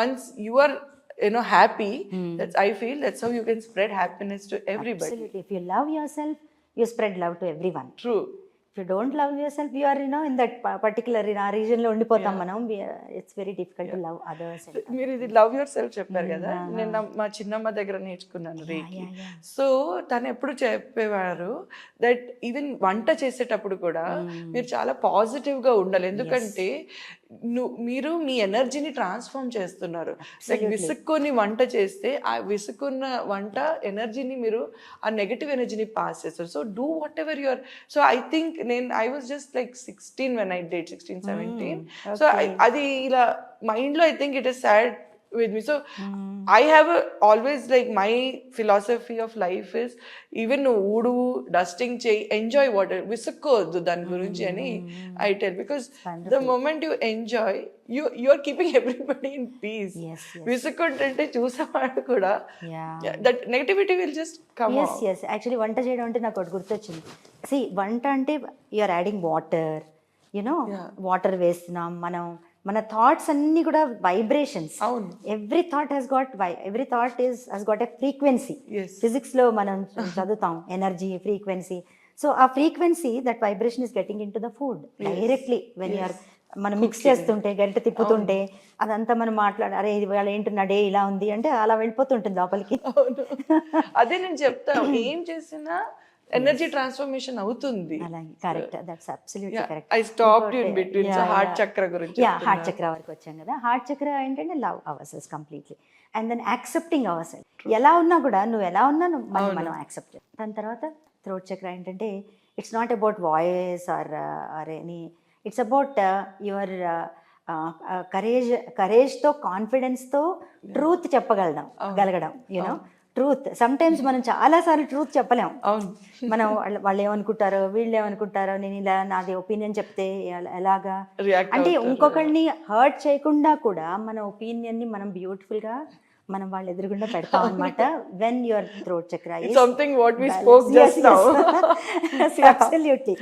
Once you are, happy, that's, I feel that's how you can spread happiness to everybody. Absolutely. If you love yourself, you spread love to everyone. True. If you don't love yourself, you are in that particular region లో ఉండిపోతాం మనం. It's very difficult to love others. మీరు ఇది love your self చెప్పారు కదా, నేను మా చిన్నమ్మ దగ్గర నేర్చుకున్నాను రేకి. సో తను ఎప్పుడు చెప్పేవారు దట్ ఈవెన్ వంట చేసేటప్పుడు కూడా మీరు చాలా పాజిటివ్ గా ఉండాలి. ఎందుకంటే మీరు మీ ఎనర్జీని ట్రాన్స్ఫార్మ్ చేస్తున్నారు. లైక్ విసుక్కొని వంట చేస్తే ఆ విసుక్కున్న వంట ఎనర్జీని మీరు ఆ నెగటివ్ ఎనర్జీని పాస్ చేస్తారు. So do what ever your. So I think I was just like 16 when I did 16, 17. So అది ఇలా మైండ్ లో I think it is sad with me. So I have always, like, my philosophy of life is even ఊడు dusting చేయి, enjoy water, విసుక్కోవద్దు దాని గురించి అని I tell, because the moment you enjoy, you are keeping everybody in peace. విసుక్కుంటుంటే చూసేవాడు కూడా that negativity will just come out. Yes, actually వంట చేయడం అంటే నాకు ఒకటి గుర్తొచ్చింది. See, వంట అంటే you are adding water, water వేస్తున్నాం మనం. మన థాట్స్ అన్ని కూడా vibrations. Every thought has got a frequency. Physics లో మనం చదువుతాం ఎనర్జీ, ఫ్రీక్వెన్సీ. సో ఆ frequency, that vibration is getting into the food directly. When you're మనం మిక్స్ చేస్తుంటే, గరిటె తిప్పుతుంటే, అదంతా మనం అరే ఇది వాళ్ళు ఏంటున్నా డే ఇలా ఉంది అంటే అలా వెళ్ళిపోతుంటుంది లోపలికి. అదే నేను చెప్తాను, ఏం చేసినా ఎనర్జీ ట్రాన్స్ఫర్మేషన్ అవుతుంది. Correct, that's absolutely correct. I stopped you in between. So heart చక్ర గురించి, హార్ట్ చక్ర వరకు వచ్చాం కదా. హార్ట్ చక్ర ఏంటంటే love our selves completely, and then accepting our selves. ఎలా ఉన్నా కూడా, నువ్వు ఎలా ఉన్నా మనం యాక్సెప్ట్ చేయాలి. దాని తర్వాత థ్రోట్ చక్ర ఏంటంటే it's not about voice or any, it's about your కరేజ్తో, కాన్ఫిడెన్స్తో ట్రూత్ చెప్పగలగడం. ట్రూత్. సమ్ టైమ్స్ మనం చాలా సార్లు ట్రూత్ చెప్పలేం. మనం వాళ్ళు ఏమనుకుంటారో, వీళ్ళు ఏమనుకుంటారో, నేను ఇలా నాది ఒపీనియన్ చెప్తే ఎలాగా అంటే ఇంకొకరిని హర్ట్ చేయకుండా కూడా మన ఒపీనియన్ ని మనం బ్యూటిఫుల్ గా మనం వాళ్ళ ఎదురుగుండా పెడతాం అనమాట. When your throat chakra something what we spoke just now. Absolutely.